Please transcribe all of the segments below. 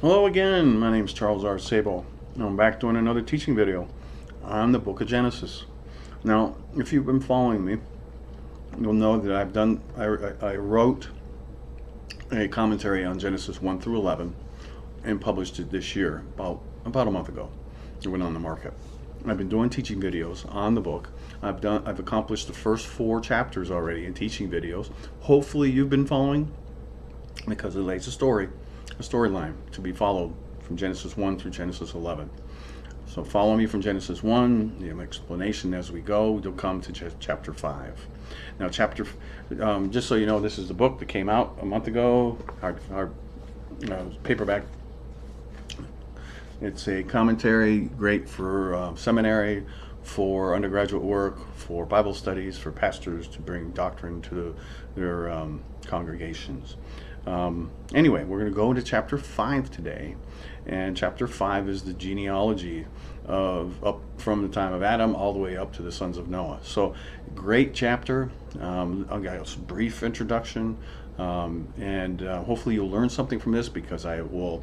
Hello again, my name is Charles R. Sabo, and I'm back doing another teaching video on the book of Genesis. Now, if you've been following me, you'll know that I wrote a commentary on Genesis 1 through 11 and published it this year, about a month ago. It went on the market. I've been doing teaching videos on the book. I've accomplished the first 4 chapters already in teaching videos. Hopefully you've been following, because it lays a storyline to be followed from Genesis 1 through Genesis 11. So follow me from Genesis 1, the explanation as we go. You'll come to chapter 5. Now, just so you know, this is the book that came out a month ago, our paperback. It's a commentary, great for seminary, for undergraduate work, for Bible studies, for pastors to bring doctrine to their congregations. Anyway, we're going to go into chapter 5 today, and chapter 5 is the genealogy up from the time of Adam all the way up to the sons of Noah. So, great chapter. I'll give a brief introduction, and hopefully you'll learn something from this, because I will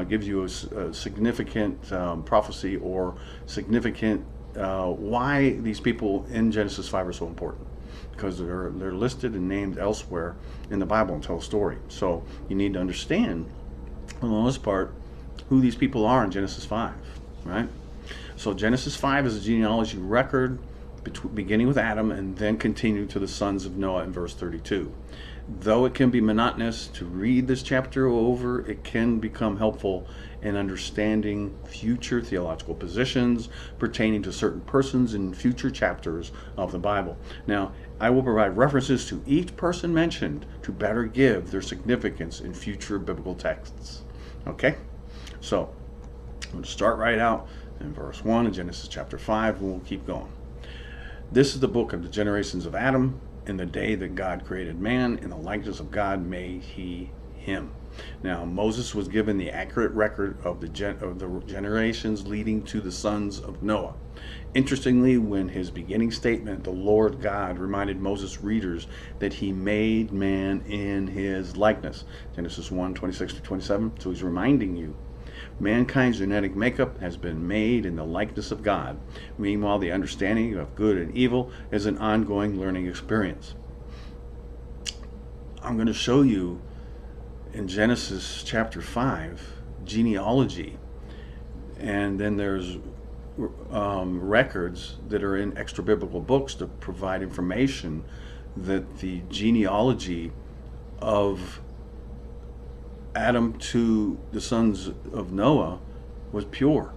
give you a significant prophecy or significant why these people in Genesis 5 are so important, because they're listed and named elsewhere in the Bible and tell a story. So you need to understand, for the most part, who these people are in Genesis 5, right? So Genesis 5 is a genealogy record beginning with Adam and then continue to the sons of Noah in verse 32. Though it can be monotonous to read this chapter over, it can become helpful in understanding future theological positions pertaining to certain persons in future chapters of the Bible. Now, I will provide references to each person mentioned to better give their significance in future biblical texts. Okay? So, I'm going to start right out in verse 1 of Genesis chapter 5, and we'll keep going. This is the book of the generations of Adam. In the day that God created man, in the likeness of God made he him. Now, Moses was given the accurate record of the generations leading to the sons of Noah. Interestingly, when his beginning statement, the Lord God, reminded Moses' readers that he made man in his likeness, Genesis 1, 26-27, so he's reminding you, mankind's genetic makeup has been made in the likeness of God. Meanwhile, the understanding of good and evil is an ongoing learning experience. I'm going to show you in Genesis chapter 5 genealogy, and then there's records that are in extra biblical books to provide information that the genealogy of Adam to the sons of Noah was pure.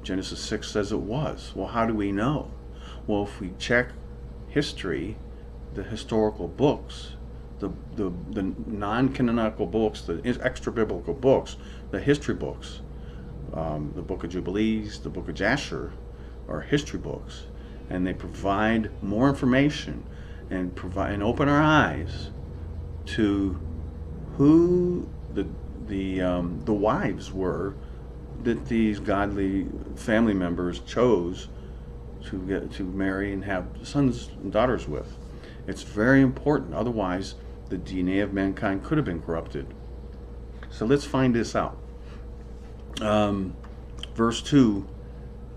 Genesis 6 says it was. Well, how do we know? Well, if we check history, the historical books, the non-canonical books, the extra biblical books, the history books, the book of Jubilees, the book of Jasher, are history books, and they provide more information and open our eyes to who the wives were that these godly family members chose to marry and have sons and daughters with. It's very important. Otherwise, the DNA of mankind could have been corrupted. So let's find this out. Verse 2,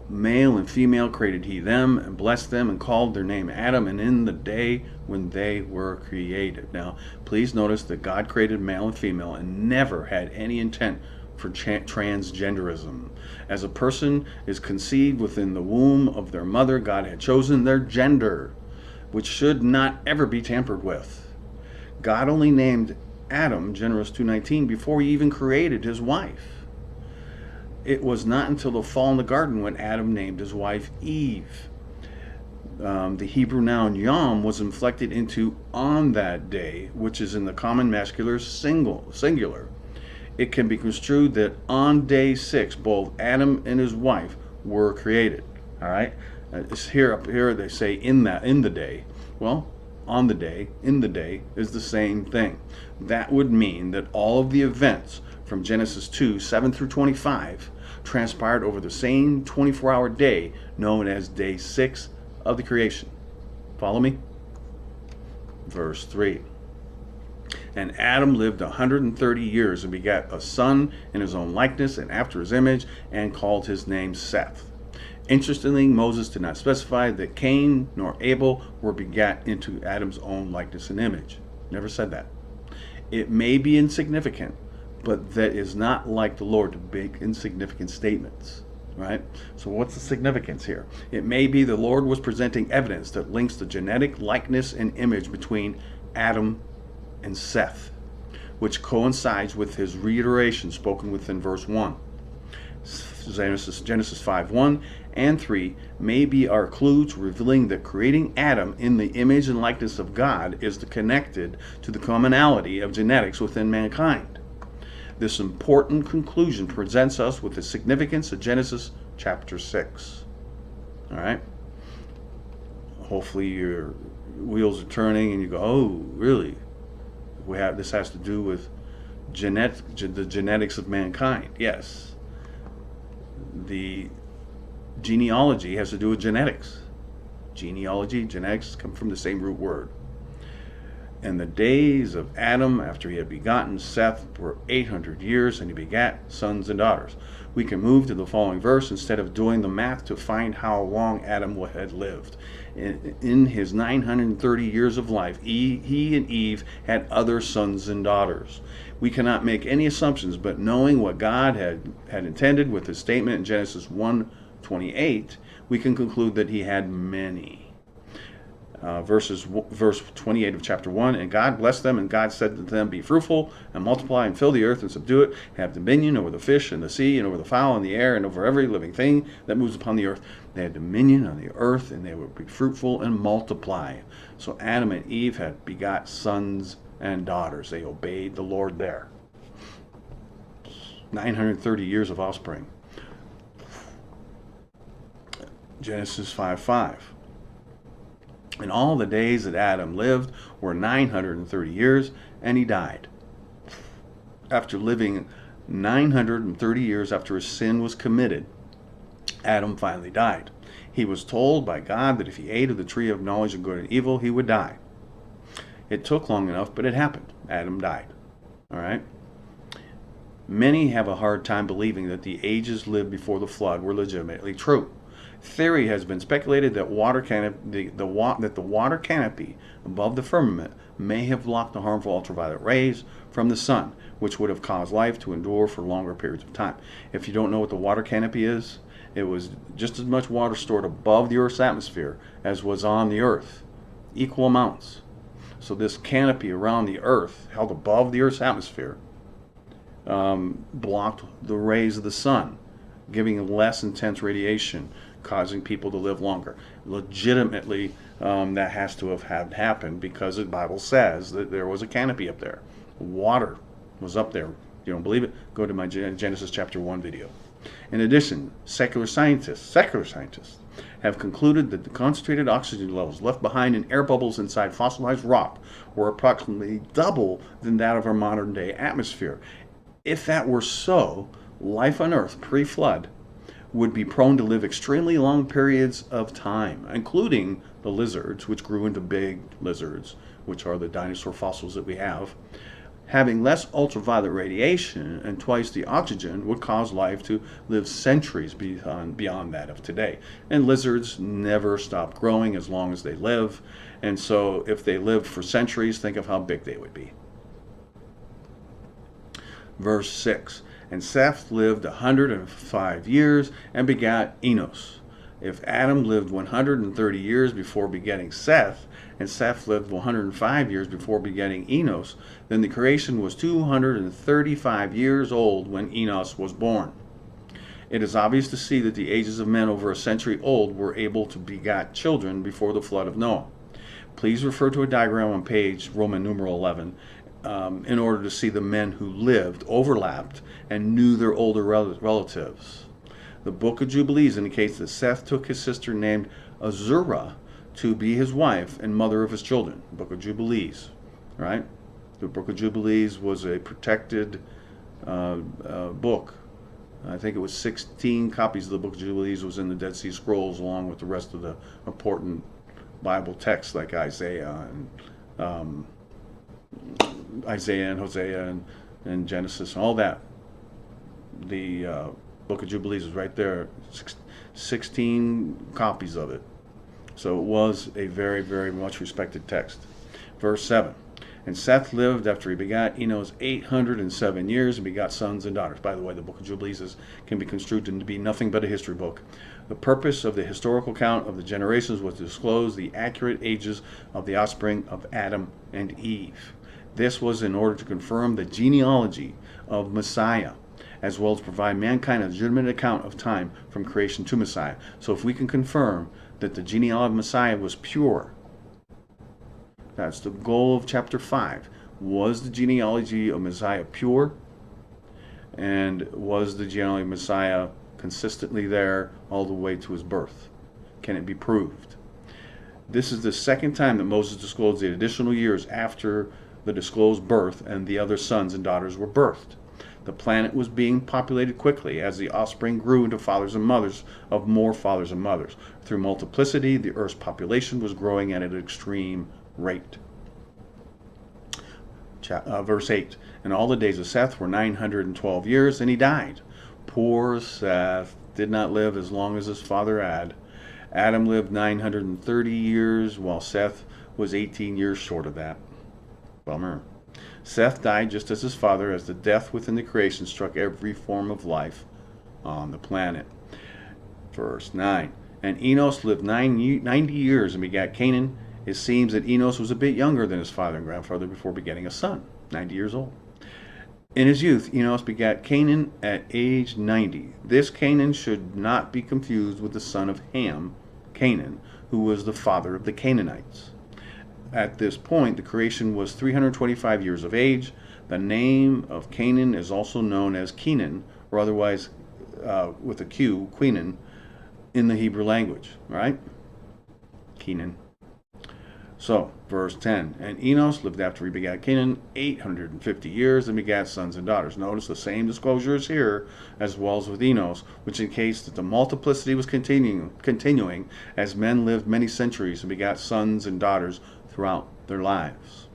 male and female created he them, and blessed them, and called their name Adam, and in the day when they were created. Now, please notice that God created male and female and never had any intent for transgenderism. As a person is conceived within the womb of their mother, God had chosen their gender, which should not ever be tampered with. God only named Adam, Genesis 2:19, before he even created his wife. It was not until the fall in the garden when Adam named his wife Eve. The Hebrew noun yom was inflected into on that day, which is in the common masculine singular. It can be construed that on day 6, both Adam and his wife were created. All right, it's up here they say in the day. Well, on the day, in the day is the same thing. That would mean that all of the events from Genesis 2, 7 through 25 transpired over the same 24-hour day known as day 6 of the creation. Follow me? Verse 3. And Adam lived 130 years and begat a son in his own likeness and after his image, and called his name Seth. Interestingly, Moses did not specify that Cain nor Abel were begat into Adam's own likeness and image. Never said that. It may be insignificant, but that is not like the Lord to make insignificant statements. Right? So what's the significance here? It may be the Lord was presenting evidence that links the genetic likeness and image between Adam and Seth, which coincides with his reiteration spoken within verse 1. Genesis 5:1 and 3 may be our clue to revealing that creating Adam in the image and likeness of God is connected to the commonality of genetics within mankind. This important conclusion presents us with the significance of Genesis chapter 6. All right? Hopefully your wheels are turning and you go, oh, really? This has to do with the genetics of mankind. Yes. The genealogy has to do with genetics. Genealogy, genetics come from the same root word. And the days of Adam after he had begotten Seth were 800 years, and he begat sons and daughters. We can move to the following verse instead of doing the math to find how long Adam had lived. In his 930 years of life, he and Eve had other sons and daughters. We cannot make any assumptions, but knowing what God had intended with his statement in Genesis 1:28, we can conclude that he had many. Verse 28 of chapter 1, and God blessed them, and God said to them, be fruitful, and multiply, and fill the earth, and subdue it, and have dominion over the fish, and the sea, and over the fowl, and the air, and over every living thing that moves upon the earth. They had dominion on the earth, and they would be fruitful and multiply. So Adam and Eve had begot sons and daughters. They obeyed the Lord there. 930 years of offspring. Genesis 5:5. And all the days that Adam lived were 930 years, and he died. After living 930 years after his sin was committed, Adam finally died. He was told by God that if he ate of the tree of knowledge of good and evil, he would die. It took long enough, but it happened. Adam died. All right? Many have a hard time believing that the ages lived before the flood were legitimately true. Theory has been speculated that the water canopy above the firmament may have blocked the harmful ultraviolet rays from the sun, which would have caused life to endure for longer periods of time. If you don't know what the water canopy is, it was just as much water stored above the Earth's atmosphere as was on the Earth, equal amounts. So this canopy around the Earth, held above the Earth's atmosphere, blocked the rays of the sun, giving less intense radiation, causing people to live longer. Legitimately, that has to have happened because the Bible says that there was a canopy up there. Water was up there. You don't believe it? Go to my Genesis chapter 1 video. In addition, secular scientists have concluded that the concentrated oxygen levels left behind in air bubbles inside fossilized rock were approximately double than that of our modern day atmosphere. If that were so, life on Earth pre-flood would be prone to live extremely long periods of time, including the lizards, which grew into big lizards, which are the dinosaur fossils that we have. Having less ultraviolet radiation and twice the oxygen would cause life to live centuries beyond that of today. And lizards never stop growing as long as they live. And so if they lived for centuries, think of how big they would be. Verse 6. And Seth lived 105 years and begat Enos. If Adam lived 130 years before begetting Seth, and Seth lived 105 years before begetting Enos, then the creation was 235 years old when Enos was born. It is obvious to see that the ages of men over a century old were able to beget children before the flood of Noah. Please refer to a diagram on page Roman numeral 11 in order to see the men who lived, overlapped, and knew their older relatives. The book of Jubilees indicates that Seth took his sister named Azurah to be his wife and mother of his children. The book of Jubilees, right? The book of Jubilees was a protected book. I think it was 16 copies of the book of Jubilees was in the Dead Sea Scrolls, along with the rest of the important Bible texts like Isaiah and Isaiah and Hosea and Genesis and all that. The Book of Jubilees is right there, 16 copies of it. So it was a very, very much respected text. Verse 7. And Seth lived after he begat Enos 807 years and begot sons and daughters. By the way, the Book of Jubilees can be construed into be nothing but a history book. The purpose of the historical count of the generations was to disclose the accurate ages of the offspring of Adam and Eve. This was in order to confirm the genealogy of Messiah, as well as provide mankind a legitimate account of time from creation to Messiah. So if we can confirm that the genealogy of Messiah was pure, that's the goal of chapter 5. Was the genealogy of Messiah pure? And was the genealogy of Messiah consistently there all the way to his birth? Can it be proved? This is the second time that Moses disclosed the additional years after the disclosed birth and the other sons and daughters were birthed. The planet was being populated quickly as the offspring grew into fathers and mothers of more fathers and mothers. Through multiplicity, the earth's population was growing at an extreme rate. Verse 8. And all the days of Seth were 912 years, and he died. Poor Seth did not live as long as his father Adam lived 930 years, while Seth was 18 years short of that. Bummer. Seth died just as his father, as the death within the creation struck every form of life on the planet. Verse 9. And Enos lived 90 years and begat Canaan. It seems that Enos was a bit younger than his father and grandfather before begetting a son, 90 years old. In his youth, Enos begat Canaan at age 90. This Canaan should not be confused with the son of Ham, Canaan, who was the father of the Canaanites. At this point, the creation was 325 years of age. The name of Canaan is also known as Kenan, or otherwise with a Q, Quinan, in the Hebrew language, right? Kenan. So, verse 10, and Enos lived after he begat Canaan 850 years and begat sons and daughters. Notice the same disclosures here as well as with Enos, which indicates that the multiplicity was continuing as men lived many centuries and begat sons and daughters throughout their lives.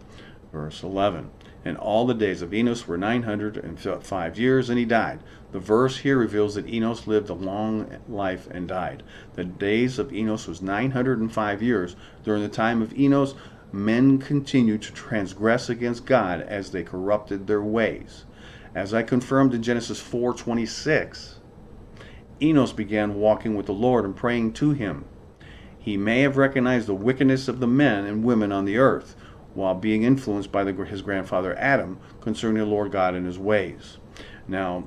Verse 11, and all the days of Enos were 905 years, and he died. The verse here reveals that Enos lived a long life and died. The days of Enos was 905 years. During the time of Enos, men continued to transgress against God as they corrupted their ways. As I confirmed in Genesis 4:26, Enos began walking with the Lord and praying to him. He may have recognized the wickedness of the men and women on the earth, while being influenced by his grandfather Adam concerning the Lord God and his ways. Now,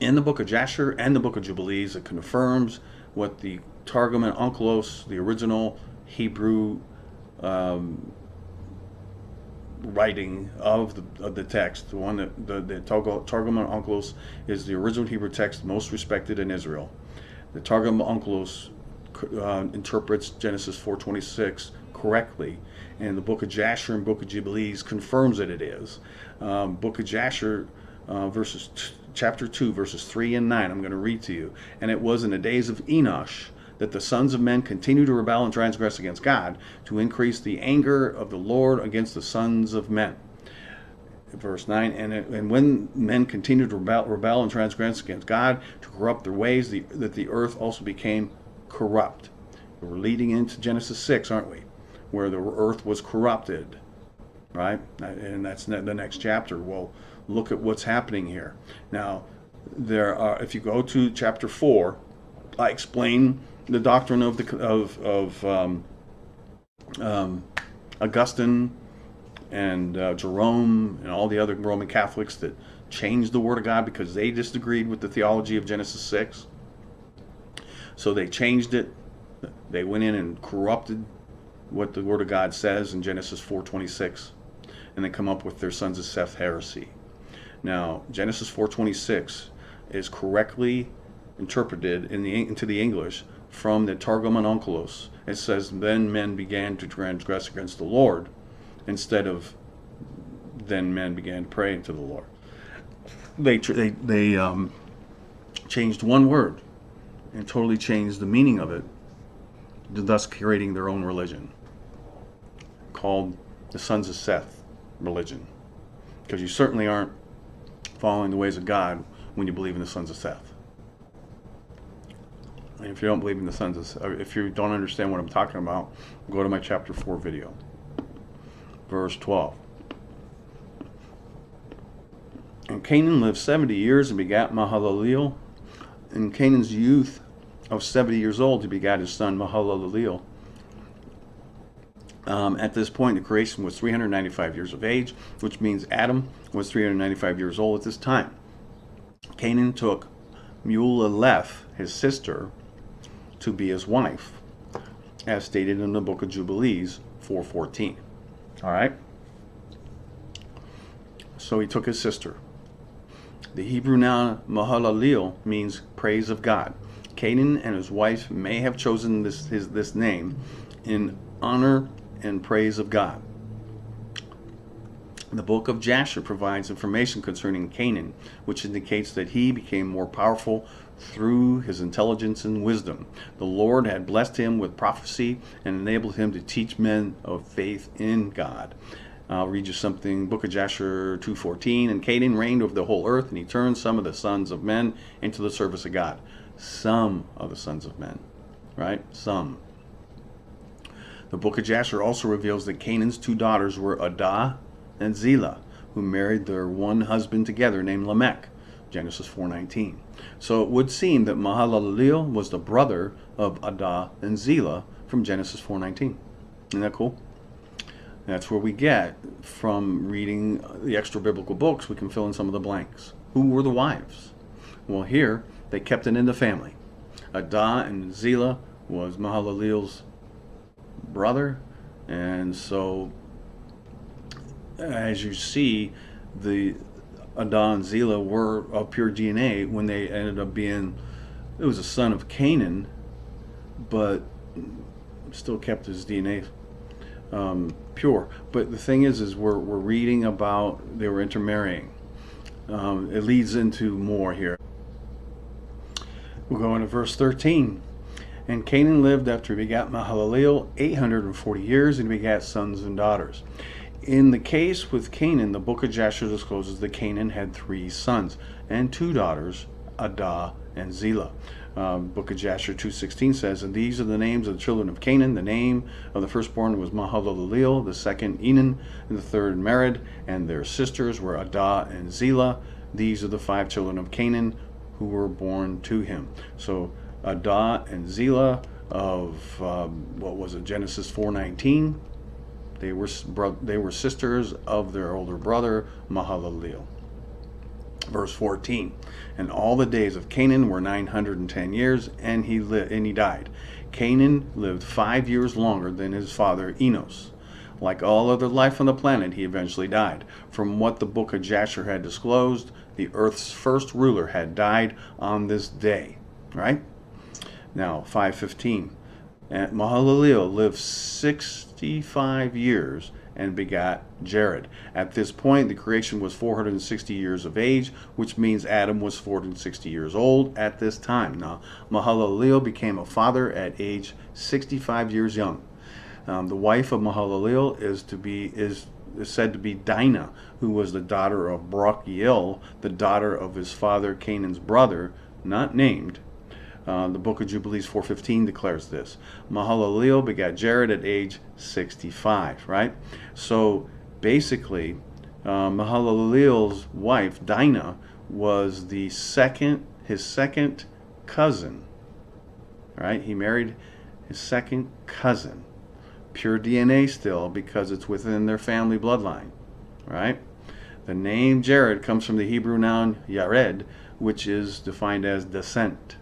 in the book of Jasher and the book of Jubilees, it confirms what the Targum and Onkelos, the original Hebrew writing of the text, the one that the Targum and Onkelos is the original Hebrew text most respected in Israel. The Targum and Onkelos interprets Genesis 4:26 correctly, and the book of Jasher and book of Jubilees confirms that it is. Book of Jasher, chapter 2, verses 3 and 9, I'm going to read to you. And it was in the days of Enosh that the sons of men continued to rebel and transgress against God, to increase the anger of the Lord against the sons of men. Verse 9, and when men continued to rebel and transgress against God, to corrupt their ways, that the earth also became corrupt. We're leading into Genesis 6, aren't we? Where the earth was corrupted, right? And that's the next chapter. We'll look at what's happening here. Now, there are, if you go to chapter 4, I explain the doctrine of Augustine and Jerome and all the other Roman Catholics that changed the Word of God because they disagreed with the theology of Genesis 6. So they changed it. They went in and corrupted what the Word of God says in Genesis 4:26, and they come up with their sons of Seth heresy. Now, Genesis 4:26 is correctly interpreted into the English from the Targum and Onkelos. It says, then men began to transgress against the Lord, instead of then men began to pray to the Lord. They changed one word and totally changed the meaning of it, thus creating their own religion called the Sons of Seth religion, because you certainly aren't following the ways of God when you believe in the sons of Seth. And if you don't believe in the sons of Seth, if you don't understand what I'm talking about, go to my chapter 4 video, verse 12. And Canaan lived 70 years and begat Mahalaleel. In Canaan's youth of 70 years old, he begat his son Mahalaleel. At this point, the creation was 395 years of age, which means Adam was 395 years old at this time. Canaan took Mulaleth, his sister, to be his wife, as stated in the book of Jubilees 4:14. All right? So he took his sister. The Hebrew noun Mahalaleel means praise of God. Canaan and his wife may have chosen this name in honor and praise of God. The book of Jasher provides information concerning Canaan, which indicates that he became more powerful through his intelligence and wisdom. The Lord had blessed him with prophecy and enabled him to teach men of faith in God. I'll read you something. Book of Jasher 2:14. And Canaan reigned over the whole earth, and he turned some of the sons of men into the service of God. Some of the sons of men, right? Some. The book of Jasher also reveals that Canaan's two daughters were Adah and Zillah, who married their one husband together named Lamech, Genesis 4:19. So it would seem that Mahalaleel was the brother of Adah and Zillah from Genesis 4:19. Isn't that cool? That's where we get from reading the extra biblical books. We can fill in some of the blanks. Who were the wives? Well, here they kept it in the family. Adah and Zillah was Mahalaleel's brother, and so as you see, the Adah and Zillah were of pure DNA when they ended up being, it was a son of Canaan, but still kept his DNA pure. But the thing is we're reading about they were intermarrying. It leads into more here. We'll go into verse 13. And Canaan lived after he begat Mahalaleel 840 years, and he begat sons and daughters. In the case with Canaan, the book of Jasher discloses that Canaan had 3 sons and 2 daughters, Adah and Zillah. Book of Jasher 2:16 says, and these are the names of the children of Canaan. The name of the firstborn was Mahalaleel, the second Enan, and the third Mered, and their sisters were Adah and Zillah. These are the 5 children of Canaan who were born to him. So Adah and Zillah of Genesis 4:19. They were sisters of their older brother Mahalaleel. Verse 14. And all the days of Canaan were 910 years, and he died. Canaan lived 5 years longer than his father Enos. Like all other life on the planet, he eventually died. From what the book of Jasher had disclosed, the earth's first ruler had died on this day. Right? Now, 5:15. And Mahalaleel lived 65 years and begat Jared. At this point, the creation was 460 years of age, which means Adam was 460 years old at this time. Now, Mahalaleel became a father at age 65 years young. The wife of Mahalaleel is said to be Dinah, who was the daughter of Brochiel, the daughter of his father Canaan's brother, not named. The book of Jubilees 4:15 declares this. Mahalaleel begat Jared at age 65, right? So basically, Mahalaleel's wife, Dinah, was his second cousin, right? He married his second cousin. Pure DNA still, because it's within their family bloodline, right? The name Jared comes from the Hebrew noun Yared, which is defined as descent.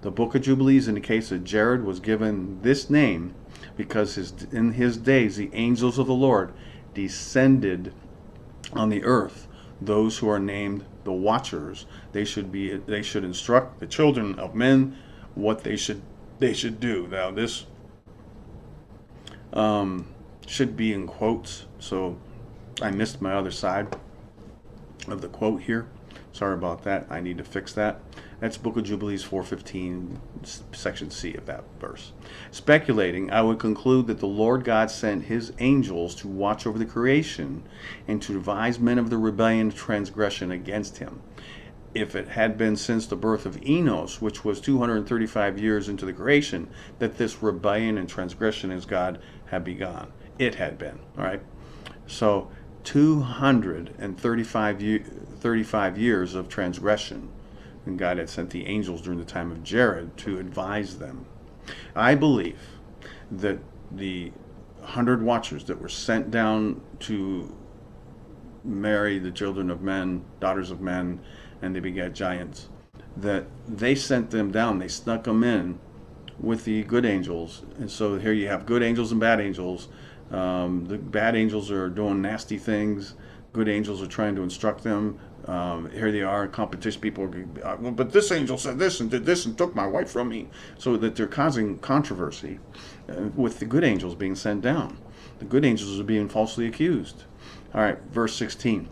The book of Jubilees indicates that Jared was given this name because in his days the angels of the Lord descended on the earth. Those who are named the Watchers, they should instruct the children of men what they should do. Now this should be in quotes, so I missed my other side of the quote here. Sorry about that. I need to fix that. That's Book of Jubilees 4:15, section C of that verse. Speculating, I would conclude that the Lord God sent his angels to watch over the creation and to advise men of the rebellion and transgression against him. If it had been since the birth of Enos, which was 235 years into the creation, that this rebellion and transgression as God had begun. It had been, all right? So 235 years of transgression, and God had sent the angels during the time of Jared to advise them. I believe that the 100 watchers that were sent down to marry the children of men, daughters of men, and they begat giants, that they sent them down, they snuck them in with the good angels. And so here you have good angels and bad angels. The bad angels are doing nasty things. Good angels are trying to instruct them. Here they are, competition. People are, well, but this angel said this and did this and took my wife from me. So that they're causing controversy with the good angels being sent down. The good angels are being falsely accused. All right, verse 16.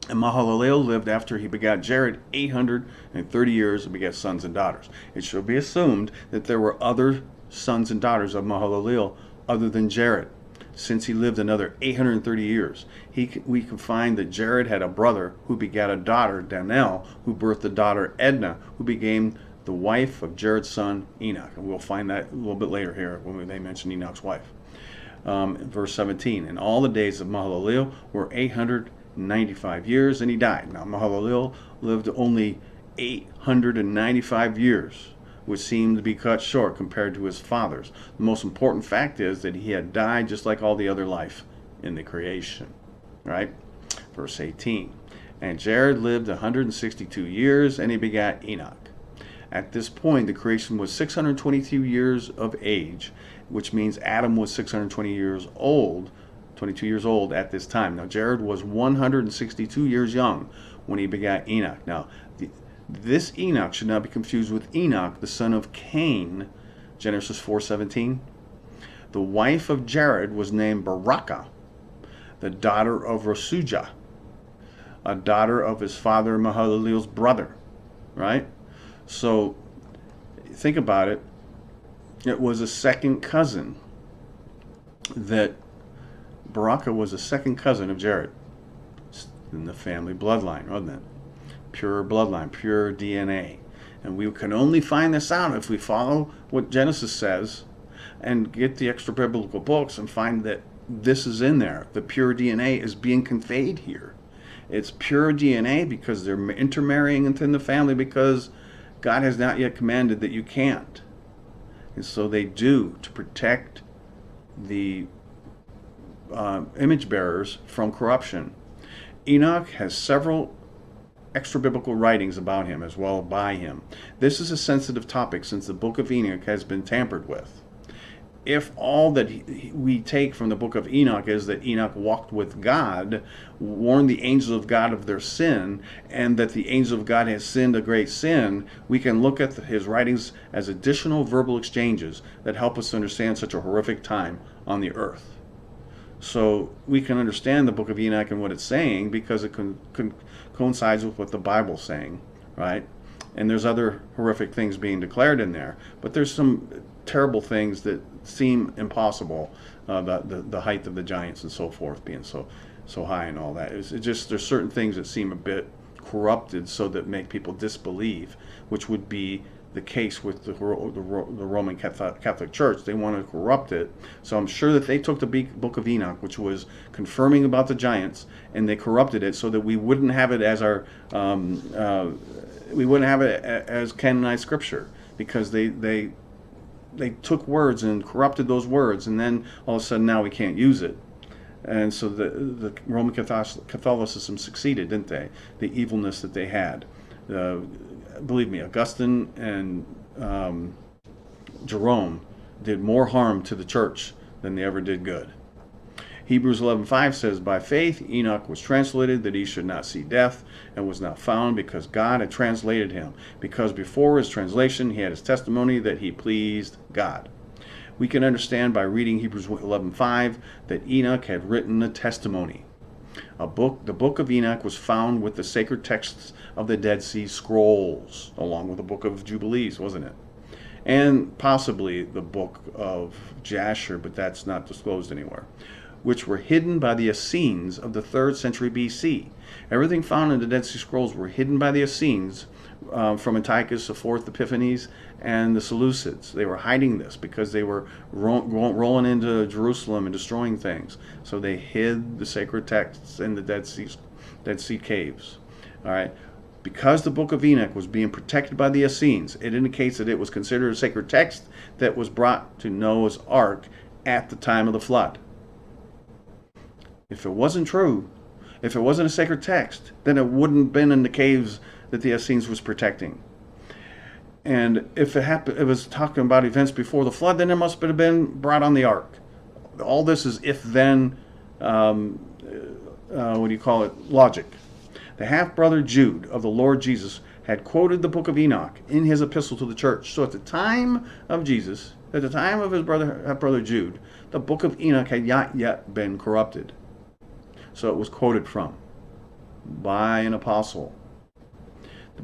And Mahalalel lived after he begat Jared 830 years and begat sons and daughters. It should be assumed that there were other sons and daughters of Mahalalel other than Jared, since he lived another 830 years. We can find that Jared had a brother who begat a daughter, Danel, who birthed a daughter, Edna, who became the wife of Jared's son, Enoch. And we'll find that a little bit later here when they mention Enoch's wife. Verse 17, and all the days of Mahalalel were 895 years, and he died. Now, Mahalalel lived only 895 years, which seemed to be cut short compared to his father's. The most important fact is that he had died just like all the other life in the creation. Right? Verse 18, and Jared lived 162 years, and he begat Enoch. At this point, the creation was 622 years of age, which means Adam was 620 years old, 22 years old at this time. Now, Jared was 162 years young when he begat Enoch. Now, this Enoch should not be confused with Enoch, the son of Cain, Genesis 4:17. The wife of Jared was named Barakah, the daughter of Rasujah, a daughter of his father Mahalalel's brother, right? So, think about it. It was a second cousin that Barakah was a second cousin of Jared in the family bloodline, wasn't it? Pure bloodline, pure DNA. And we can only find this out if we follow what Genesis says and get the extra biblical books and find that this is in there. The pure DNA is being conveyed here. It's pure DNA because they're intermarrying within the family because God has not yet commanded that you can't. And so they do to protect the image bearers from corruption. Enoch has several extra biblical writings about him as well by him. This is a sensitive topic since the book of Enoch has been tampered with. If all that we take from the book of Enoch is that Enoch walked with God, warned the angels of God of their sin, and that the angels of God has sinned a great sin, we can look at his writings as additional verbal exchanges that help us understand such a horrific time on the earth. So we can understand the book of Enoch and what it's saying because it coincides with what the Bible's saying, right? And there's other horrific things being declared in there, but there's some terrible things that seem impossible. The height of the giants and so forth being so high and all that. It's just there's certain things that seem a bit corrupted, so that make people disbelieve, which would be the case with the Roman Catholic Church. They want to corrupt it. So I'm sure that they took the book of Enoch, which was confirming about the giants, and they corrupted it so that we wouldn't have it as our we wouldn't have it as canonized scripture, because they took words and corrupted those words, and then all of a sudden now we can't use it. And so the Roman Catholicism succeeded, didn't they? The evilness that they had. Believe me, Augustine and Jerome did more harm to the church than they ever did good. Hebrews 11:5 says, by faith Enoch was translated that he should not see death, and was not found because God had translated him, because before his translation he had his testimony that he pleased God. We can understand by reading Hebrews 11:5 that Enoch had written a testimony. The book of Enoch was found with the sacred texts of the Dead Sea Scrolls, along with the book of Jubilees, wasn't it? And possibly the book of Jasher, but that's not disclosed anywhere, which were hidden by the Essenes of the 3rd century BC. Everything found in the Dead Sea Scrolls were hidden by the Essenes from Antiochus, the 4th Epiphanes, and the Seleucids. They were hiding this because they were rolling into Jerusalem and destroying things. So they hid the sacred texts in the Dead Sea caves. All right. Because the book of Enoch was being protected by the Essenes, it indicates that it was considered a sacred text that was brought to Noah's ark at the time of the flood. If it wasn't true, if it wasn't a sacred text, then it wouldn't have been in the caves that the Essenes was protecting. And if it was talking about events before the flood, then it must have been brought on the ark. All this is if-then, logic. The half-brother Jude of the Lord Jesus had quoted the book of Enoch in his epistle to the church. So at the time of Jesus, at the time of his half-brother Jude, the book of Enoch had not yet been corrupted. So it was quoted from by an apostle.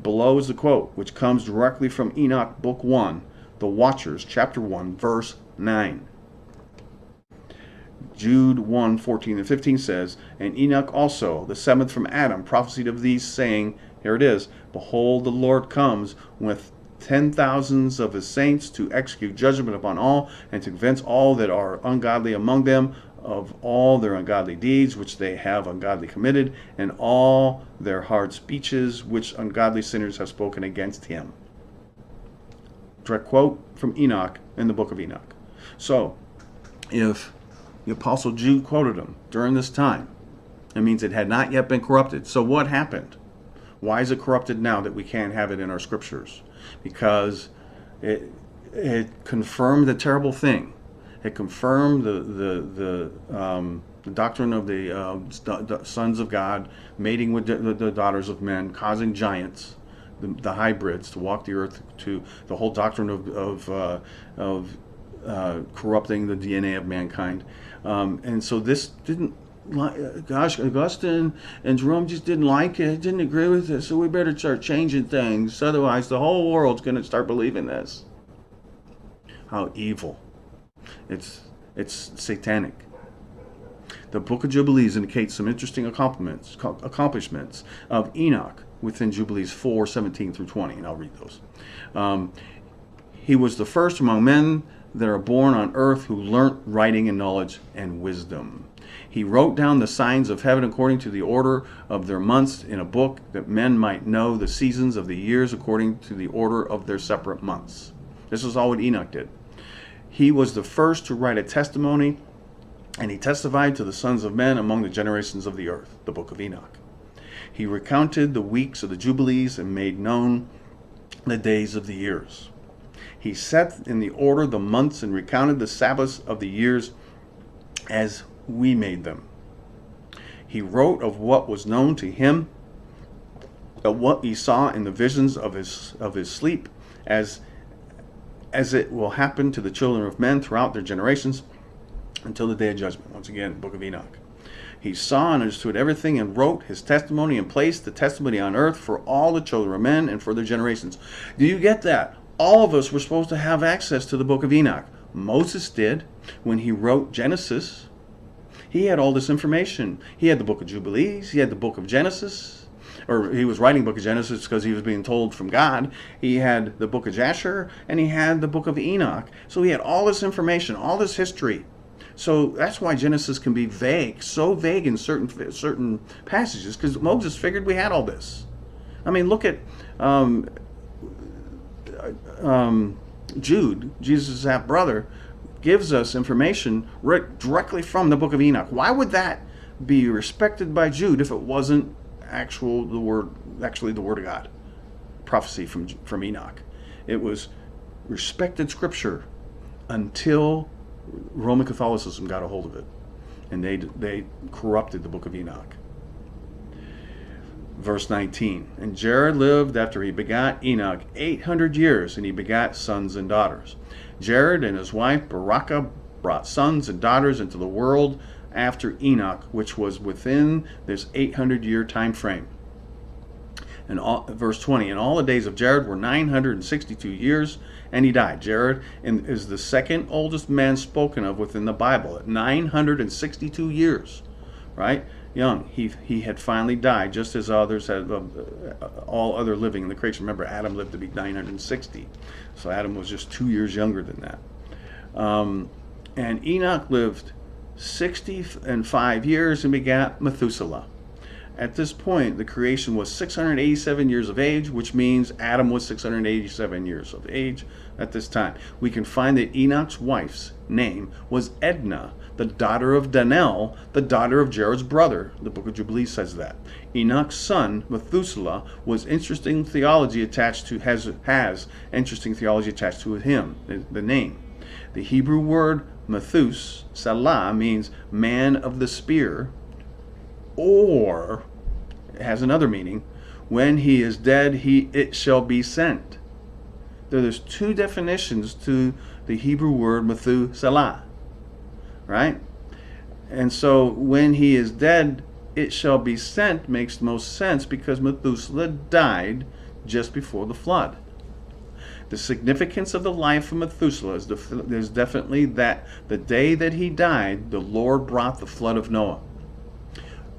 Below is the quote, which comes directly from Enoch, Book 1, The Watchers, chapter 1, verse 9. Jude 1, 14 and 15 says, And Enoch also, the 7th from Adam, prophesied of these, saying, here it is, Behold, the Lord comes with 10,000s of his saints to execute judgment upon all, and to convince all that are ungodly among them of all their ungodly deeds which they have ungodly committed, and all their hard speeches which ungodly sinners have spoken against him. Direct quote from Enoch in the book of Enoch. So, if the apostle Jude quoted him during this time, it means it had not yet been corrupted. So what happened? Why is it corrupted now that we can't have it in our scriptures? Because it confirmed the terrible thing. It confirmed the doctrine of the sons of God mating with the daughters of men, causing giants, the hybrids, to walk the earth, to the whole doctrine of corrupting the DNA of mankind. And so this didn't, Augustine and Jerome just didn't like it, didn't agree with it, so we better start changing things. Otherwise, the whole world's going to start believing this. How evil. It's satanic. The book of Jubilees indicates some interesting accomplishments of Enoch within Jubilees 4:17 through 20, and I'll read those. He was the first among men that are born on earth who learnt writing and knowledge and wisdom. He wrote down the signs of heaven according to the order of their months in a book, that men might know the seasons of the years according to the order of their separate months. This is all what Enoch did. He was the first to write a testimony, and he testified to the sons of men among the generations of the earth, the book of Enoch. He recounted the weeks of the Jubilees and made known the days of the years. He set in the order the months and recounted the Sabbaths of the years as we made them. He wrote of what was known to him, of what he saw in the visions of his sleep, as it will happen to the children of men throughout their generations until the day of judgment. Once again, book of Enoch. He saw and understood everything and wrote his testimony and placed the testimony on earth for all the children of men and for their generations. Do you get that? All of us were supposed to have access to the book of Enoch. Moses did when he wrote Genesis. He had all this information. He had the book of Jubilees. He had the book of Genesis. Or he was writing the book of Genesis because he was being told from God. He had the book of Jasher, and he had the book of Enoch. So he had all this information, all this history. So that's why Genesis can be vague, so vague in certain passages, because Moses figured we had all this. I mean, look at Jude, Jesus' half-brother, gives us information directly from the book of Enoch. Why would that be respected by Jude if it wasn't actually the word of God? Prophecy from Enoch. It was respected scripture until Roman Catholicism got a hold of it, and they corrupted the book of Enoch. Verse 19, and Jared lived after he begot Enoch 800 years, and he begat sons and daughters. Jared and his wife Baraka brought sons and daughters into the world after Enoch, which was within this 800-year time frame. And verse 20, and all the days of Jared were 962 years, and he died. Jared is the second oldest man spoken of within the Bible at 962 years, right? Young. He had finally died, just as others had, all other living in the creation. Remember, Adam lived to be 960, so Adam was just 2 years younger than that. And Enoch lived 65 years and begat Methuselah. At this point, the creation was 687 years of age, which means Adam was 687 years of age at this time. We can find that Enoch's wife's name was Edna, the daughter of Danel, the daughter of Jared's brother. The book of Jubilees says that. Enoch's son, Methuselah, has interesting theology attached to him, the name. The Hebrew word Methuselah means man of the spear, or it has another meaning, when he is dead, it shall be sent. There's two definitions to the Hebrew word Methuselah, right? And so when he is dead, it shall be sent makes the most sense because Methuselah died just before the flood. The significance of the life of Methuselah is definitely that the day that he died, the Lord brought the flood of Noah.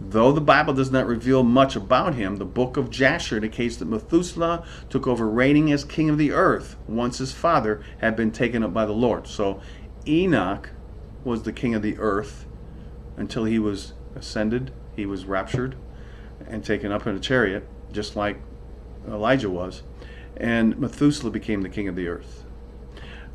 Though the Bible does not reveal much about him, the book of Jasher indicates that Methuselah took over reigning as king of the earth once his father had been taken up by the Lord. So Enoch was the king of the earth until he was ascended, he was raptured and taken up in a chariot, just like Elijah was. And Methuselah became the king of the earth.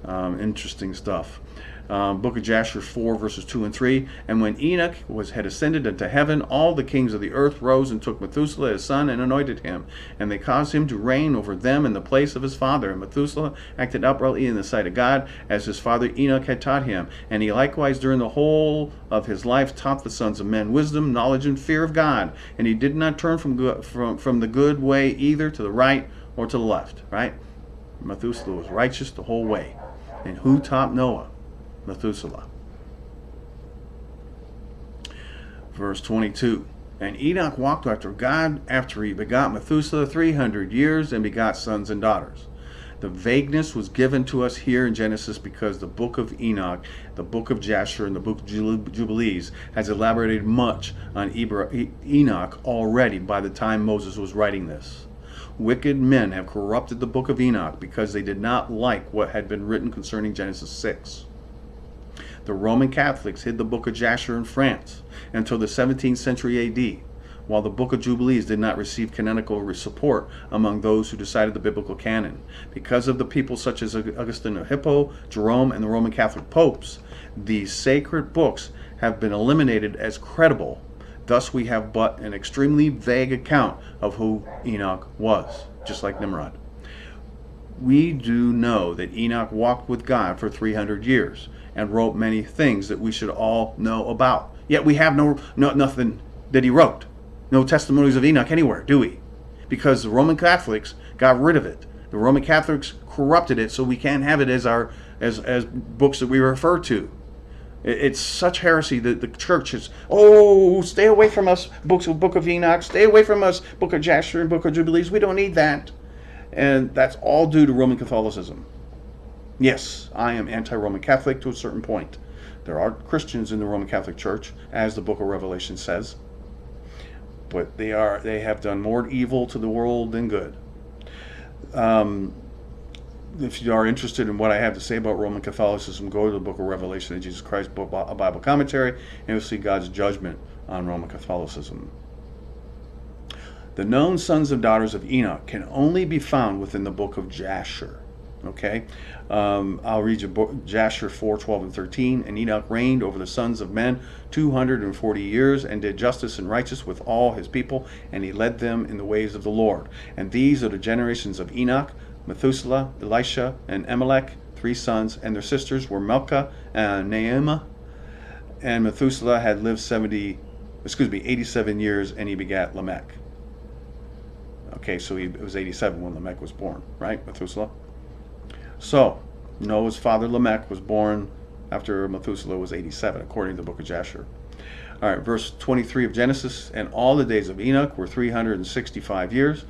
Interesting stuff. Book of Jasher 4 verses 2 and 3. And when Enoch had ascended into heaven, all the kings of the earth rose and took Methuselah his son and anointed him, and they caused him to reign over them in the place of his father. And Methuselah acted uprightly in the sight of God, as his father Enoch had taught him. And he likewise during the whole of his life taught the sons of men wisdom, knowledge, and fear of God. And he did not turn from the good way either to the right or to the left. Right? Methuselah was righteous the whole way. And who taught Noah? Methuselah. Verse 22. And Enoch walked after God after he begot Methuselah 300 years and begot sons and daughters. The vagueness was given to us here in Genesis because the book of Enoch, the book of Jasher, and the book of Jubilees has elaborated much on Enoch already by the time Moses was writing this. Wicked men have corrupted the book of Enoch because they did not like what had been written concerning Genesis 6. The Roman Catholics hid the book of Jasher in France until the 17th century AD, while the book of Jubilees did not receive canonical support among those who decided the biblical canon. Because of the people such as Augustine of Hippo, Jerome, and the Roman Catholic popes, these sacred books have been eliminated as credible. Thus we have but an extremely vague account of who Enoch was, just like Nimrod. We do know that Enoch walked with God for 300 years and wrote many things that we should all know about. Yet we have nothing that he wrote. No testimonies of Enoch anywhere, do we? Because the Roman Catholics got rid of it. The Roman Catholics corrupted it, so we can't have it as books that we refer to. It's such heresy that the church is, stay away from us, book of Enoch, stay away from us, book of Jasher and book of Jubilees. We don't need that. And that's all due to Roman Catholicism. Yes, I am anti-Roman Catholic to a certain point. There are Christians in the Roman Catholic Church, as the book of Revelation says. But they have done more evil to the world than good. If you are interested in what I have to say about Roman Catholicism, go to the book of Revelation of Jesus Christ, a Bible commentary, and you'll see God's judgment on Roman Catholicism. The known sons and daughters of Enoch can only be found within the book of Jasher. Okay, I'll read you Jasher 4, 12, and 13. And Enoch reigned over the sons of men 240 years, and did justice and righteousness with all his people, and he led them in the ways of the Lord. And these are the generations of Enoch: Methuselah, Elisha, and Amalek, 3 sons, and their sisters were Milcah and Naamah. And Methuselah had lived 87 years, and he begat Lamech. Okay, so it was 87 when Lamech was born, right, Methuselah? So, Noah's father Lamech was born after Methuselah was 87, according to the book of Jasher. All right, verse 23 of Genesis, and all the days of Enoch were 365 years,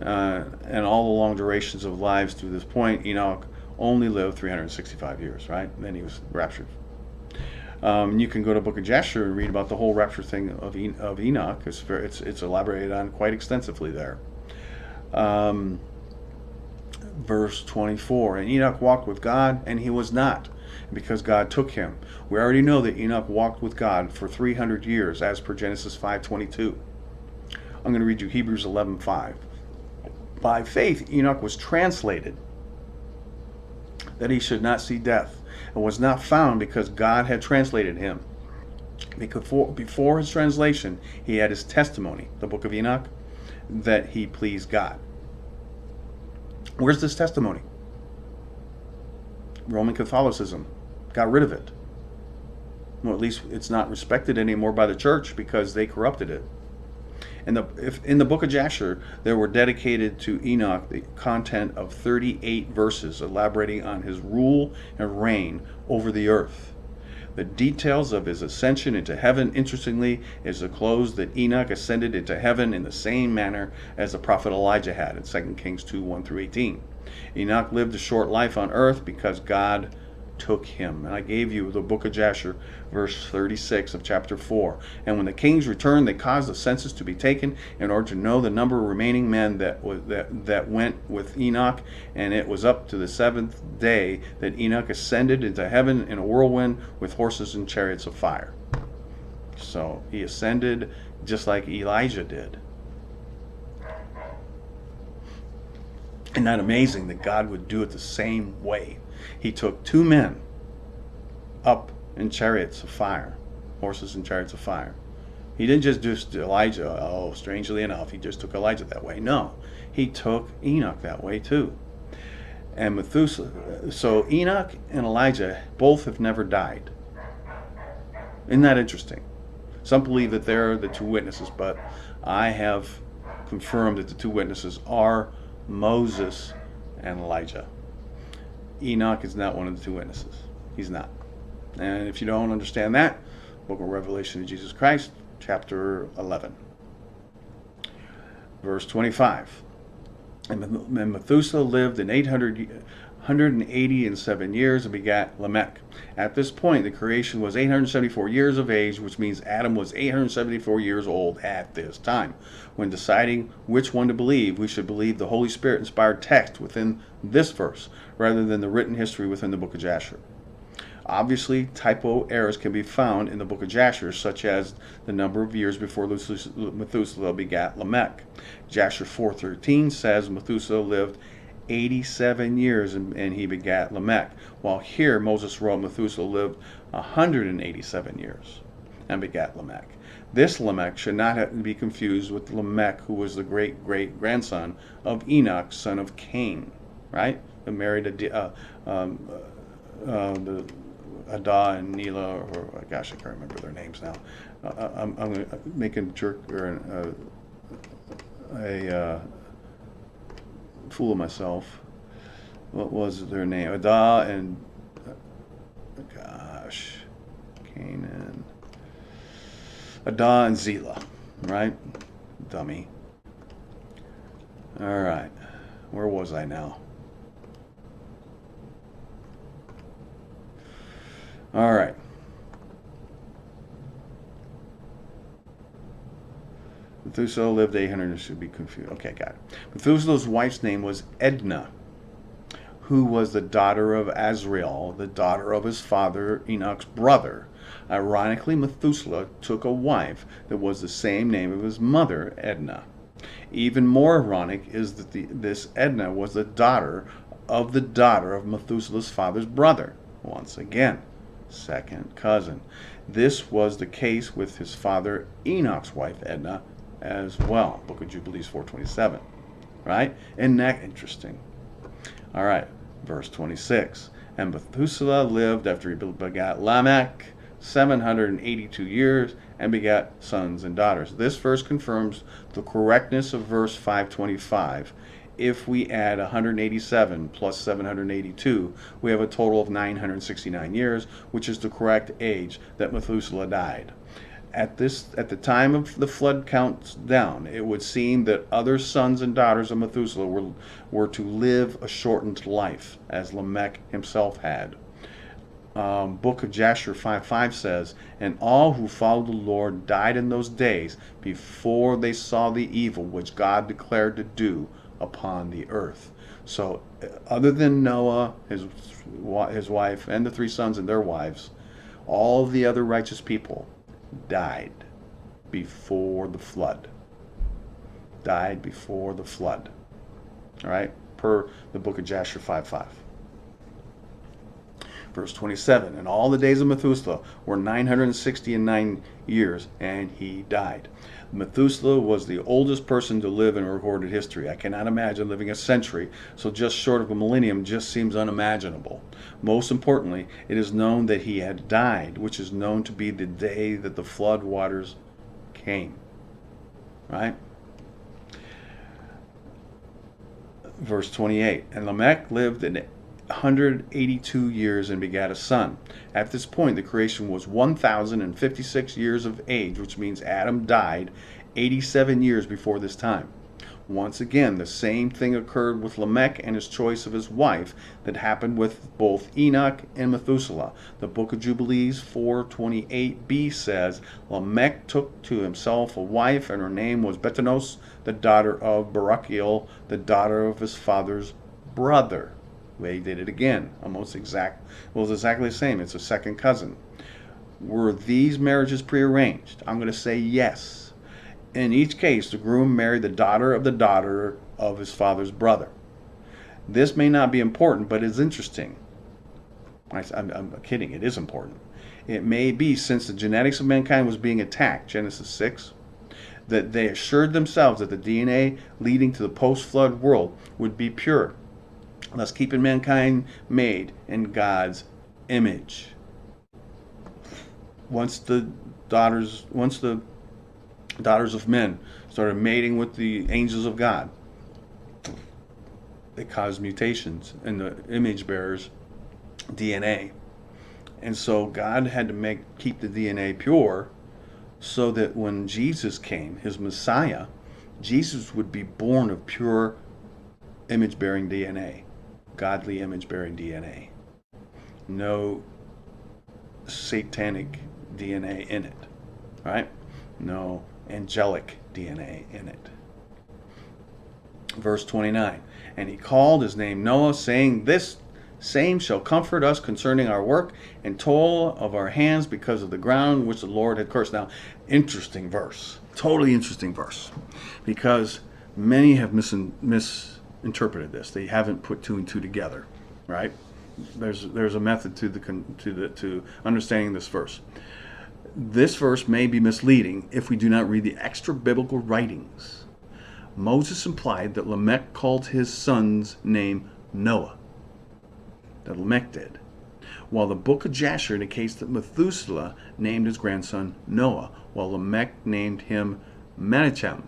and all the long durations of lives to this point, Enoch only lived 365 years, right? And then he was raptured. You can go to Book of Jasher and read about the whole rapture thing of Enoch. It's elaborated on quite extensively there. Verse 24, and Enoch walked with God, and he was not, because God took him. We already know that Enoch walked with God for 300 years, as per Genesis 5:22. I'm going to read you Hebrews 11:5. By faith, Enoch was translated, that he should not see death, and was not found, because God had translated him. Before his translation, he had his testimony, the book of Enoch, that he pleased God. Where's this testimony? Roman Catholicism got rid of it. Well, at least it's not respected anymore by the church because they corrupted it. And in the book of Jasher, there were dedicated to Enoch the content of 38 verses elaborating on his rule and reign over the earth. The details of his ascension into heaven, interestingly, is disclosed that Enoch ascended into heaven in the same manner as the prophet Elijah had in 2 Kings 2:1-18. Enoch lived a short life on earth because God took him. And I gave you the book of Jasher, verse 36 of chapter 4. And when the kings returned, they caused the census to be taken in order to know the number of remaining men that went with Enoch. And it was up to the seventh day that Enoch ascended into heaven in a whirlwind with horses and chariots of fire. So he ascended just like Elijah did. Isn't that amazing that God would do it the same way? He took two men up in chariots of fire, horses and chariots of fire. He didn't just do Elijah, strangely enough, he just took Elijah that way. No, he took Enoch that way too. And Methuselah, so Enoch and Elijah both have never died. Isn't that interesting? Some believe that they're the two witnesses, but I have confirmed that the two witnesses are Moses and Elijah. Enoch is not one of the two witnesses. He's not. And if you don't understand that, book of Revelation of Jesus Christ, chapter 11. Verse 25. And Methuselah lived in 187 years and begat Lamech. At this point, the creation was 874 years of age, which means Adam was 874 years old at this time. When deciding which one to believe, we should believe the Holy Spirit inspired text within this verse, rather than the written history within the book of Jasher. Obviously, typo errors can be found in the book of Jasher, such as the number of years before Methuselah begat Lamech. Jasher 4:13 says Methuselah lived 87 years and he begat Lamech, while here Moses wrote Methuselah lived 187 years and begat Lamech. This Lamech should not be confused with Lamech, who was the great-great-grandson of Enoch, son of Cain, right? Who married Ada and Nila, or gosh, I can't remember their names now. I'm making a fool of myself. What was their name? Ada and Canaan. Ada and Zillah, right? Dummy. All right, where was I now? All right. Methuselah lived 800, should be confused. Okay, got it. Methuselah's wife's name was Edna, who was the daughter of Azrael, the daughter of his father Enoch's brother. Ironically, Methuselah took a wife that was the same name of his mother, Edna. Even more ironic is that this Edna was the daughter of Methuselah's father's brother. Once again, second cousin. This was the case with his father Enoch's wife Edna as well. Book of Jubilees 4:27. Right? Isn't that interesting? All right, verse 26. And Methuselah lived after he begat Lamech 782 years and begat sons and daughters. This verse confirms the correctness of verse 525. If we add 187 plus 782, we have a total of 969 years, which is the correct age that Methuselah died. At the time of the flood counts down, it would seem that other sons and daughters of Methuselah were to live a shortened life, as Lamech himself had. Book of Jasher 5:5 says, "And all who followed the Lord died in those days before they saw the evil which God declared to do upon the earth." So, other than Noah, his wife, and the 3 sons and their wives, all of the other righteous people died before the flood. Died before the flood. All right, per the book of Jasher 5:5. Verse 27, and all the days of Methuselah were 969 years, and he died. Methuselah was the oldest person to live in recorded history. I cannot imagine living a century, so just short of a millennium just seems unimaginable. Most importantly, it is known that he had died, which is known to be the day that the flood waters came. Right? Verse 28, and Lamech lived in 182 years and begat a son. At this point, the creation was 1,056 years of age, which means Adam died 87 years before this time. Once again, the same thing occurred with Lamech and his choice of his wife that happened with both Enoch and Methuselah. The book of Jubilees 4:28b says, Lamech took to himself a wife, and her name was Betanos, the daughter of Barachiel, the daughter of his father's brother. They did it again. It's exactly the same. It's a second cousin. Were these marriages prearranged? I'm going to say yes. In each case, the groom married the daughter of his father's brother. This may not be important, but it's interesting. I'm kidding. It is important. It may be, since the genetics of mankind was being attacked, Genesis 6, that they assured themselves that the DNA leading to the post-flood world would be pure, thus keeping mankind made in God's image. Once the daughters of men started mating with the angels of God, it caused mutations in the image bearer's DNA. And so God had to keep the DNA pure, so that when Jesus came, his Messiah, Jesus would be born of pure image-bearing DNA. Godly image-bearing DNA. No satanic DNA in it. Right? No angelic DNA in it. Verse 29. And he called his name Noah, saying, This same shall comfort us concerning our work and toil of our hands, because of the ground which the Lord had cursed. Now, interesting verse. Totally interesting verse. Because many have misinterpreted this. They haven't put 2 and 2 together, right? There's a method to understanding this verse. This verse may be misleading if we do not read the extra biblical writings. Moses implied that Lamech called his son's name Noah. That Lamech did. While the book of Jasher indicates that Methuselah named his grandson Noah, while Lamech named him Menachem.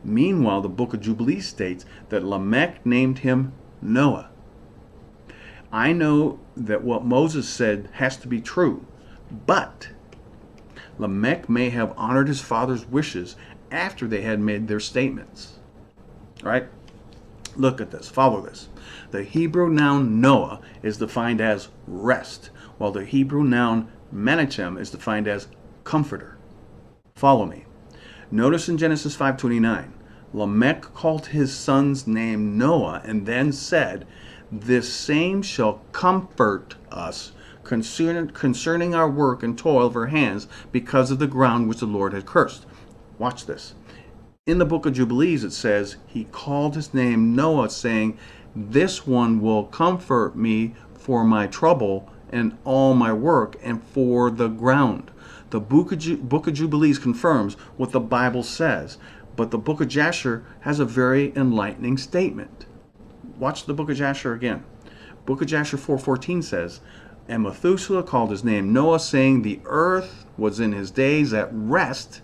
Meanwhile, the book of Jubilees states that Lamech named him Noah. I know that what Moses said has to be true, but Lamech may have honored his father's wishes after they had made their statements. Right? Look at this. Follow this. The Hebrew noun Noah is defined as rest, while the Hebrew noun Menachem is defined as comforter. Follow me. Notice in Genesis 5:29, Lamech called his son's name Noah and then said, This same shall comfort us concerning our work and toil of our hands, because of the ground which the Lord had cursed. Watch this. In the book of Jubilees it says, he called his name Noah, saying, This one will comfort me for my trouble and all my work and for the ground. The book of Jubilees confirms what the Bible says, but the book of Jasher has a very enlightening statement. Watch the book of Jasher again. Book of Jasher 4:14 says, And Methuselah called his name Noah, saying, The earth was in his days at rest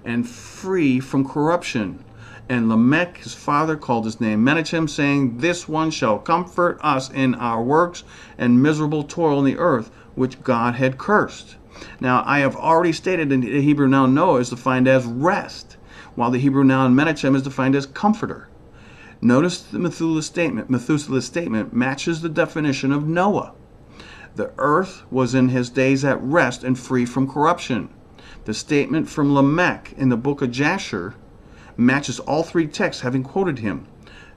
and free from corruption. And Lamech his father called his name Menachem, saying, This one shall comfort us in our works and miserable toil in the earth, which God had cursed. Now, I have already stated that the Hebrew noun Noah is defined as rest, while the Hebrew noun Menachem is defined as comforter. Notice the Methuselah statement matches the definition of Noah. The earth was in his days at rest and free from corruption. The statement from Lamech in the book of Jasher matches all three texts, having quoted him.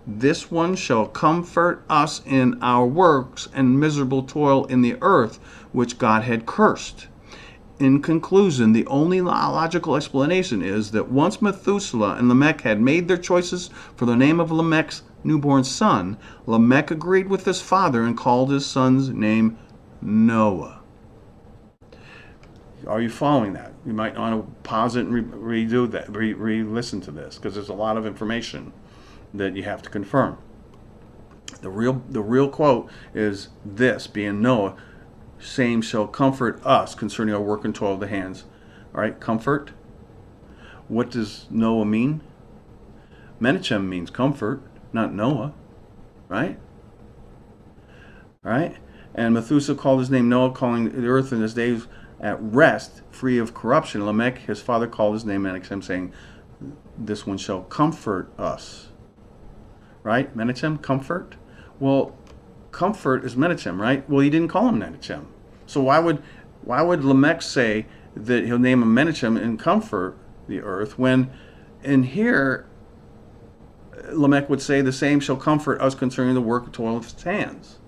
This one shall comfort us in our works and miserable toil in the earth, which God had cursed. In conclusion, the only logical explanation is that once Methuselah and Lamech had made their choices for the name of Lamech's newborn son, Lamech agreed with his father and called his son's name Noah. Are you following that? You might want to pause it and redo that, re-listen to this, because there's a lot of information that you have to confirm. The real quote is this, being Noah, same shall comfort us concerning our work and toil of the hands. All right, comfort. What does Noah mean? Menachem means comfort, not Noah, right? All right? And Methuselah called his name Noah, calling the earth in his days at rest, free of corruption. Lamech, his father, called his name Menachem, saying, this one shall comfort us. Right? Menachem, comfort. Well, comfort is Menachem, right? Well, he didn't call him Menachem. So why would Lamech say that he'll name him Menachem and comfort the earth, when in here Lamech would say the same shall comfort us concerning the work and toil of his hands,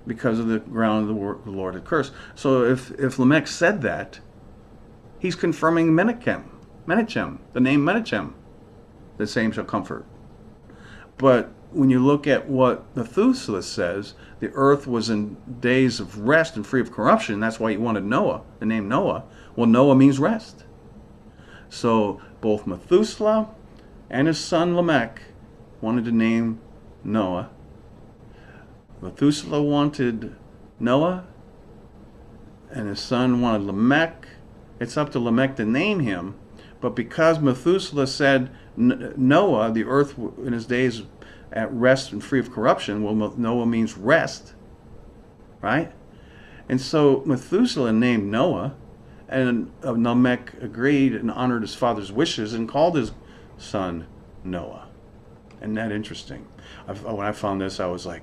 because of the ground of the work the Lord had cursed. So if Lamech said that, he's confirming Menachem, the name Menachem, the same shall comfort. But when you look at what Methuselah says, the earth was in days of rest and free of corruption. That's why he wanted Noah, the name Noah. Well, Noah means rest. So both Methuselah and his son Lamech wanted to name Noah. Methuselah wanted Noah, and his son wanted Lamech. It's up to Lamech to name him. But because Methuselah said Noah, the earth in his days at rest and free of corruption, well, Noah means rest, right? And so Methuselah named Noah, and Lamech agreed and honored his father's wishes and called his son Noah. Isn't that interesting? When I found this, I was like,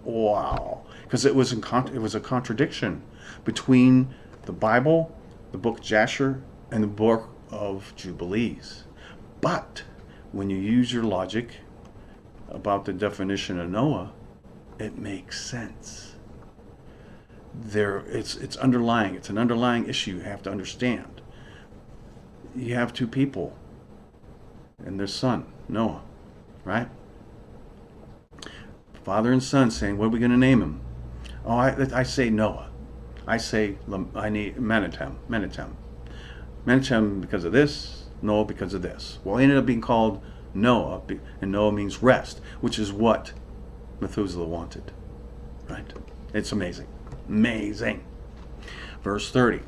wow, because it was a contradiction between the Bible, the book of Jasher, and the book of Jubilees. But when you use your logic about the definition of Noah, it makes sense. It's underlying. It's an underlying issue you have to understand. You have two people and their son, Noah, right? Father and son saying, what are we going to name him? Oh, I say Noah. I say I need Menachem. Menachem because of this, Noah because of this. Well, he ended up being called Noah, and Noah means rest, which is what Methuselah wanted, right? It's amazing. Amazing. Verse 30.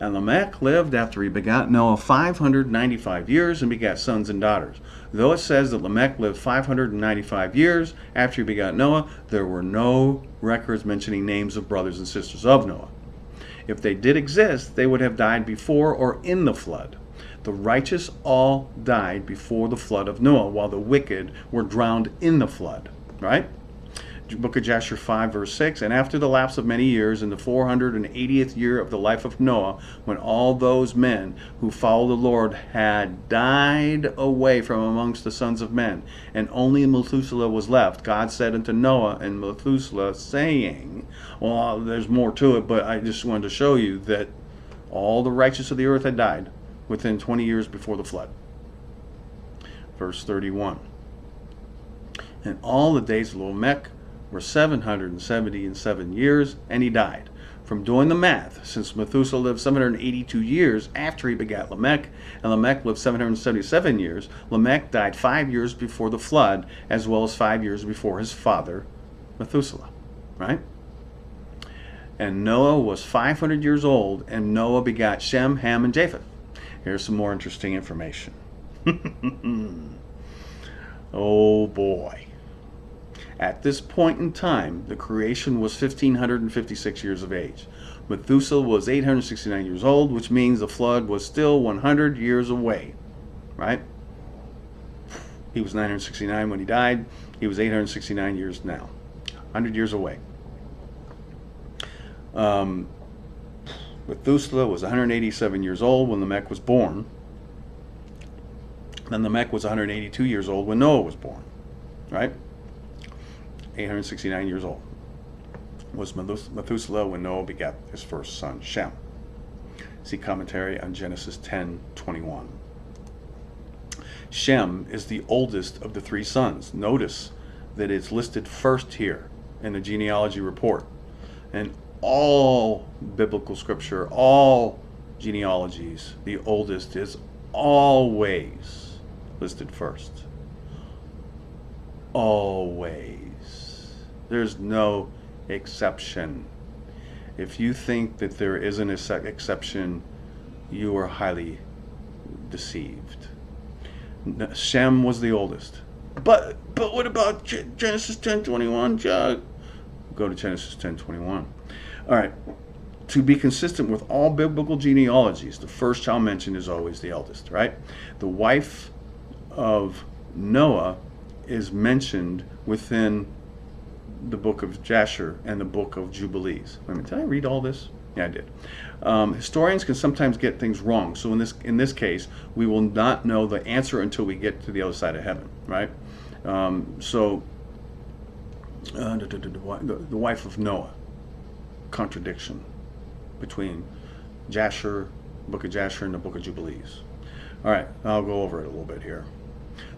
And Lamech lived after he begot Noah 595 years and begat sons and daughters. Though it says that Lamech lived 595 years after he begot Noah, there were no records mentioning names of brothers and sisters of Noah. If they did exist, they would have died before or in the flood. The righteous all died before the flood of Noah, while the wicked were drowned in the flood. Right? Book of Jasher 5, verse 6. And after the lapse of many years, in the 480th year of the life of Noah, when all those men who followed the Lord had died away from amongst the sons of men, and only Methuselah was left, God said unto Noah and Methuselah, saying, well, there's more to it, but I just wanted to show you that all the righteous of the earth had died within 20 years before the flood. Verse 31. And all the days of Lamech were 777 years, and he died. From doing the math, since Methuselah lived 782 years after he begat Lamech, and Lamech lived 777 years, Lamech died 5 years before the flood, as well as 5 years before his father, Methuselah. Right? And Noah was 500 years old, and Noah begat Shem, Ham, and Japheth. Here's some more interesting information. Oh boy. At this point in time, the creation was 1,556 years of age. Methuselah was 869 years old, which means the flood was still 100 years away, right? He was 969 when he died. He was 869 years now, 100 years away. Methuselah was 187 years old when Lamech was born. Then Lamech was 182 years old when Noah was born, right? 869 years old was Methuselah when Noah begat his first son, Shem. See commentary on Genesis 10:21. Shem is the oldest of the three sons. Notice that it's listed first here in the genealogy report. And all biblical scripture, all genealogies, the oldest is always listed first. Always. There's no exception. If you think that there is an exception, you are highly deceived. Shem was the oldest. But what about Genesis 10:21, Chuck? Go to Genesis 10:21. All right. To be consistent with all biblical genealogies, the first child mentioned is always the eldest, right? The wife of Noah is mentioned within the book of Jasher and the book of Jubilees. Wait a minute, did I read all this? Yeah, I did. Historians can sometimes get things wrong. So in this case, we will not know the answer until we get to the other side of heaven, right? The wife of Noah, contradiction between Jasher, book of Jasher, and the book of Jubilees. All right, I'll go over it a little bit here.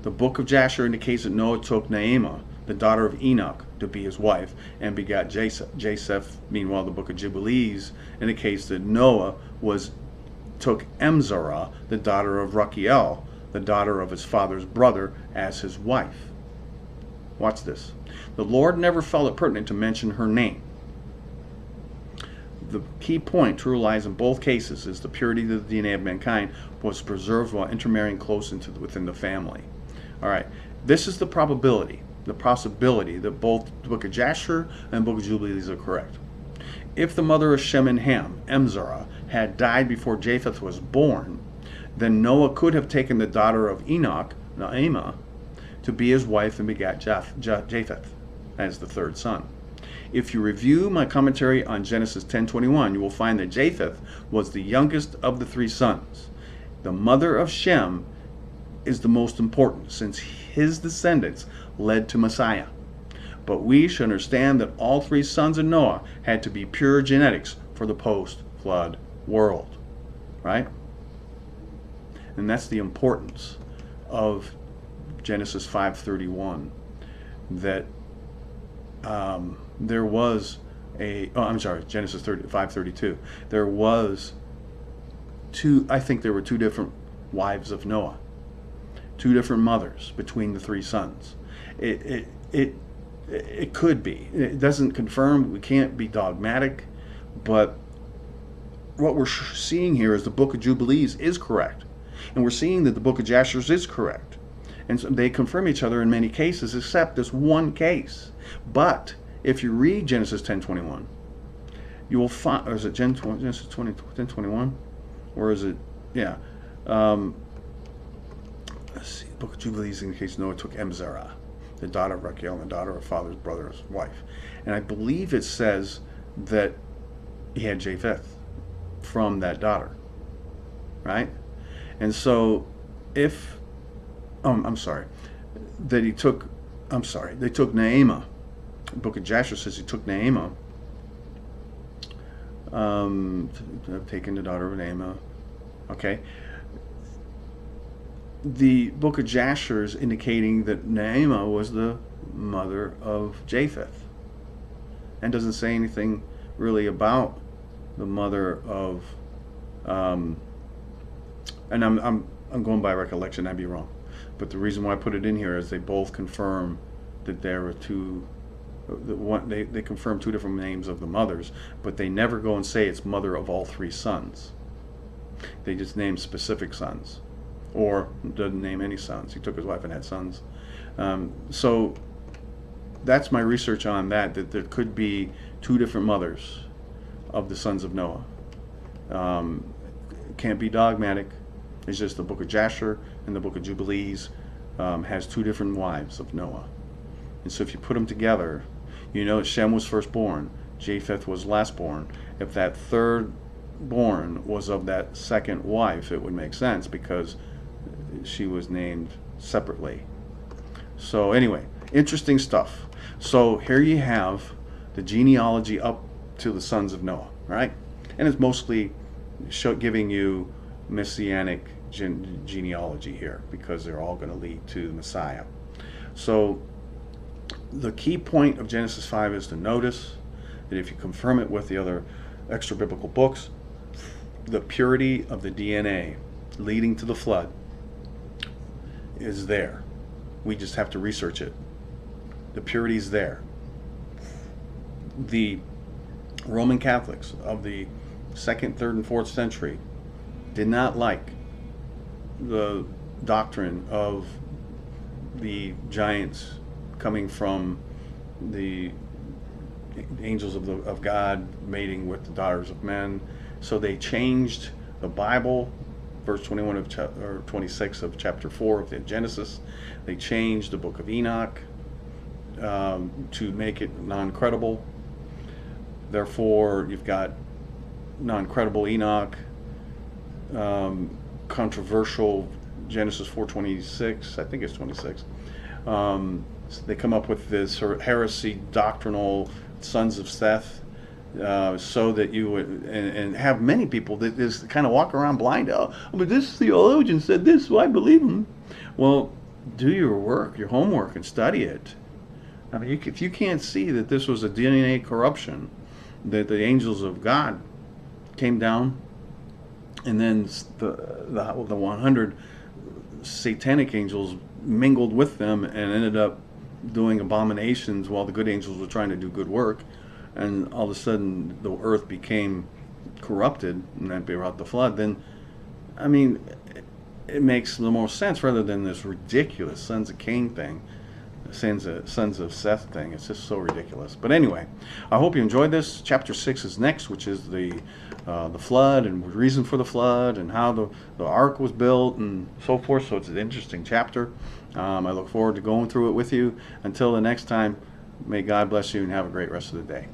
The book of Jasher indicates that Noah took Naamah, the daughter of Enoch, to be his wife, and begat Japheth. Meanwhile, the book of Jubilees indicates that Noah took Emzarah, the daughter of Rachiel, the daughter of his father's brother, as his wife. Watch this. The Lord never felt it pertinent to mention her name. The key point to realize in both cases is the purity of the DNA of mankind was preserved while intermarrying close within the family. All right, this is the possibility that both the book of Jasher and the book of Jubilees are correct. If the mother of Shem and Ham, Emzarah, had died before Japheth was born, then Noah could have taken the daughter of Enoch, Naamah, to be his wife and begat Japheth as the third son. If you review my commentary on Genesis 10:21, you will find that Japheth was the youngest of the three sons. The mother of Shem is the most important, since his descendants led to Messiah. But we should understand that all three sons of Noah had to be pure genetics for the post-flood world, right? And that's the importance of Genesis 5:31, that there was Genesis 5:32. There was there were two different wives of Noah, two different mothers between the three sons. It could be. It doesn't confirm. We can't be dogmatic, but what we're seeing here is the book of Jubilees is correct, and we're seeing that the book of Jasher is correct, and so they confirm each other in many cases, except this one case. But if you read Genesis 10:21, you will find, or is it Genesis 10:21, or is it, yeah. Let's see, the book of Jubilees indicates Noah took Emzarah, the daughter of Rachiel, and the daughter of father's brother's wife. And I believe it says that he had Japheth from that daughter, right? And so they took Naamah. The book of Jasher says he took Naamah, taken the daughter of Naamah. Okay. The book of Jasher is indicating that Naamah was the mother of Japheth, and doesn't say anything really about the mother of. And I'm going by recollection. I'd be wrong, but the reason why I put it in here is they both confirm that there were two. They confirm two different names of the mothers, but they never go and say it's mother of all three sons. They just name specific sons, or doesn't name any sons. He took his wife and had sons. So that's my research on that. That there could be two different mothers of the sons of Noah. Can't be dogmatic. It's just the book of Jasher and the book of Jubilees has two different wives of Noah. And so if you put them together, you know Shem was firstborn, Japheth was lastborn. If that third born was of that second wife, it would make sense because she was named separately. So anyway, interesting stuff. So here you have the genealogy up to the sons of Noah, right? And it's mostly giving you messianic genealogy here because they're all going to lead to the Messiah. So the key point of Genesis 5 is to notice that if you confirm it with the other extra biblical books, the purity of the DNA leading to the flood is there. We just have to research it. The purity is there. The Roman Catholics of the 2nd, 3rd, and 4th century did not like the doctrine of the giants coming from the angels of God mating with the daughters of men. So they changed the Bible, verse 21 of or 26 of chapter 4 of the Genesis. They changed the book of Enoch to make it non-credible. Therefore, you've got non-credible Enoch, controversial Genesis 4:26, I think it's 26. So they come up with this sort of heresy doctrinal sons of Seth, so that you would and have many people that just kind of walk around blind. Oh, but this theologian said this, so I believe him. Well, do your work, your homework, and study it. I mean, if you can't see that this was a DNA corruption, that the angels of God came down, and then the 100 satanic angels mingled with them and ended up doing abominations while the good angels were trying to do good work, and all of a sudden the earth became corrupted, and that brought the flood, then, I mean, it makes the most sense rather than this ridiculous sons of Cain thing, sons of Seth thing. It's just so ridiculous. But anyway, I hope you enjoyed this. Chapter 6 is next, which is the flood and reason for the flood and how the ark was built and so forth. So it's an interesting chapter. I look forward to going through it with you. Until the next time, may God bless you and have a great rest of the day.